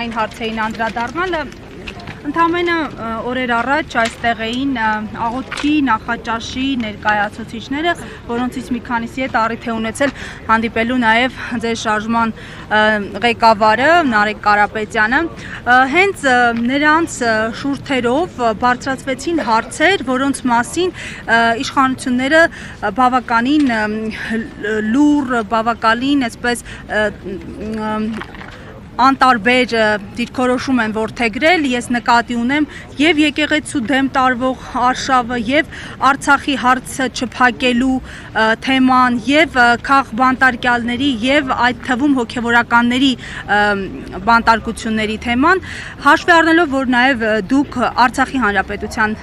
Այն հարցերին անդրադառնալը ընդամենը օրեր առաջ այստեղ էին աղոթքի նախաճաշի ներկայացուցիչները, որոնցից մի քանիսի հետ առիթ է ունեցել հանդիպելու նաև ձեր շարժման ղեկավարը Նարեկ Կարապետյանը։ Հենց նրանց շուրթերով բարձրացվեցին հարցեր, որոնց մասին իշխանությունները բավականին լուռ, բավականին այսպես անտարբեր դիրքորոշում են որդեգրել, ես նկատի ունեմ եւ եկեղեցու դեմ տարվող արշավը եւ Արցախի հարցը չփակելու թեման եւ քաղբանտարկյալների եւ այդ թվում հոգեվորականների բանտարկությունների թեման, հաշվի առնելով, որ նաեւ դուք Արցախի հանրապետության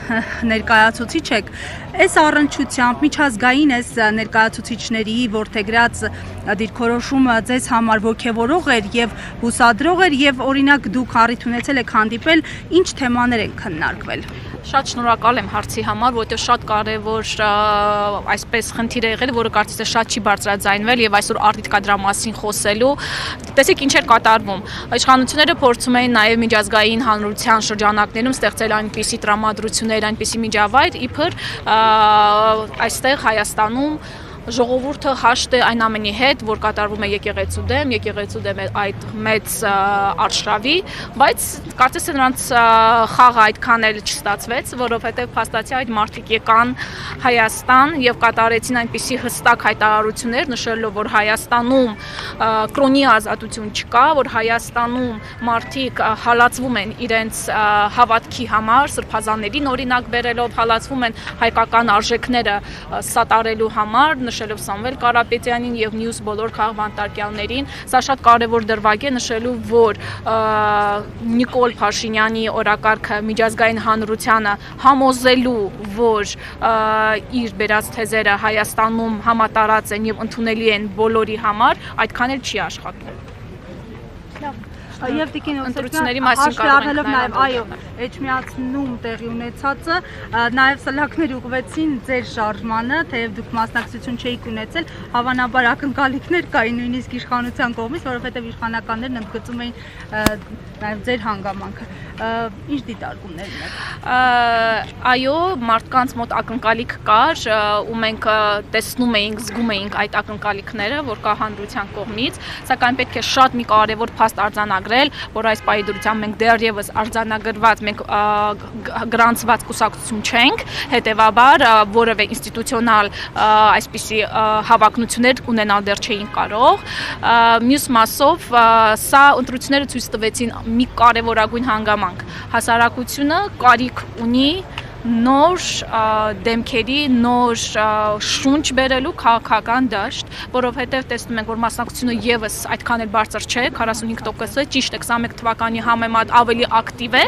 ներկայացուցիչ եք, այս առնչությամբ միջազգային այս ներկայացուցիչների որդեգրած դիրքորոշումը ձեզ համար ոգևորող էր եւ հուսադրող էր եւ օրինակ դուք առիթ ունեցել եք հանդիպել, ինչ թեմաներ են քննարկվել։ Շատ շնորհակալ եմ հարցի համար, որովհետև շատ կարևոր այսպես խնդիր է եղել, որը կարծես թե շատ չի բարձրաձայնվել եւ այսօր արդյոք կա դրա մասին խոսելու։ Տեսեք ինչ էր կատարվում։ Իշխանությունները փորձում էին նաեւ միջազգային հանրության շրջանակներում ստեղծել այնպիսի տրամադրություններ, այնպիսի միջավայր, իբր այստեղ Հայաստանում ժողովուրդը հաշտ է այն ամենի հետ, որ կատարվում է եկեղեցու դեմ այդ մեծ արշավի, բայց կարծես թե նրանց խաղը այդքան էլ չստացվեց, որովհետև փաստացի այդ մարդիկ եկան Հայաստան եւ կատարեցին այնպիսի հստակ հայտարարություններ, նշելով, որ Հայաստանում կրոնի ազատություն չկա, որ Հայաստանում մարդիկ հալածվում են իրենց հավատքի համար, սրբազաններին օրինակ բերելով, հալածվում են հայկական արժեքները սատարելու համար, նշելով Սամվել Կարապետյանին եւ մյուս բոլոր քաղբանտարկյալներին, սա շատ կարևոր դրվագ է նշելու, որ Նիկոլ Փաշինյանի օրակարգը միջազգային հանրությանը համոզելու, որ իր բերած թեզերը Հայաստանում համատարած են եւ ընդունելի են բոլորի համար, այդքան էլ չի աշխատում։ Եվ դիքին ընտրությունների մասին կարող ենք նաև այո, էջմիածնում տեղի ունեցածը, նաև սլաքներ ուղղվեցին ձեր շարժմանը, թեև դուք մասնակցություն չէիք ունեցել, հավանաբար ակնկալիքներ կային նույնիսկ իշխանության կողմից, որովհետև իշխանականներն ընդգծում էին նաև ձեր հանգամանքը։ Ինչ դիտարկումներ ունեք։ Այո, մարդկանց մոտ ակնկալիք կար, ու մենք տեսնում էինք, զգում էինք այդ ակնկալիքները, որ կա հանրության կողմից, սակայն պետք է շատ մի կարևոր փաստ արձանագրել, որ այս պահի դրությամբ մենք դեռևս արձանագրված, մենք գրանցված կուսակցություն չենք, հետևաբար որևէ ինստիտուցիոնալ այսպիսի հավակնություններ ունենալ դեռ չէին կարող։ Մյուս մասով սա ընտրությունները ցույց տվեցին մի կարևորագույն հանգամանք, հասարակությունը կարիք ունի նոր դեմքերի, նոր շունչ բերելու քաղաքական դաշտ, որովհետև տեսնում ենք, որ մասնակցությունը եւս այդքան էլ բարձր չէ, 45%-ը, ճիշտ է, 21 թվականի համեմատ ավելի ակտիվ է,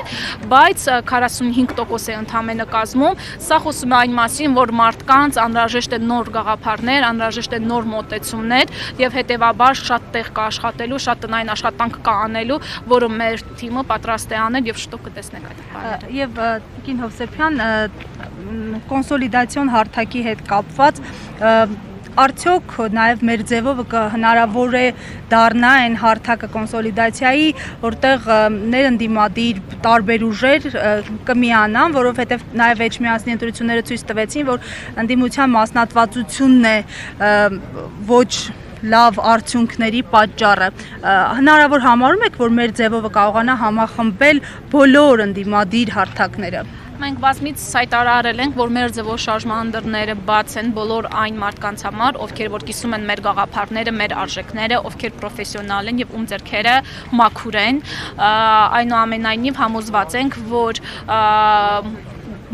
բայց 45% է ընդամենը կազմում, սա խոսում է այն մասին, որ մարդկանց անհրաժեշտ է նոր գաղափարներ, անհրաժեշտ է նոր մոտեցումներ եւ հետեւաբար շատ տեղ կա աշխատելու, շատ տնային աշխատանք կա անելու, որը մեր թիմը պատրաստ է անել եւ շուտով կտեսնենք այդ բաները։ Եվ Տիկին Հովսեփյան կոնսոլիդացիոն հարթակի հետ կապված արդյոք նաև մեր ձևով հնարավոր է դառնա այն հարթակը կոնսոլիդացիայի, որտեղ ներընդդիմադիր տարբեր ուժեր կմիանան, որովհետև նաև էջմիածնի ընտրությունները ցույց տվեցին, որ ընդդիմության մասնատվածությունն է ոչ լավ արդյունքների պատճառը։ Հնարավոր համարում եք, որ մեր ձևով կարողանա համախմբել բոլոր ընդդիմադիր հարթակները։ Մենք բազմից հայտարարել ենք, որ մեր ձևով շարժման դռները բաց են բոլոր այն մարդկանց համար, ովքեր որ կիսում են մեր գաղափարները, մեր արժեքները, ովքեր պրոֆեսիոնալ են եւ ում ձեռքերը մաքուր են։ Այնուամենայնիվ համոզված ենք, որ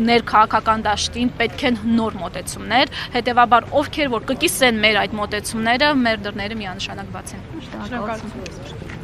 ներքաղաքական դաշտին պետք են նոր մոտեցումներ, հետեւաբար ովքեր որ կկիսեն մեր այդ մոտեցումները, մեր դռները միանշանակ բաց են։ Շնորհակալություն։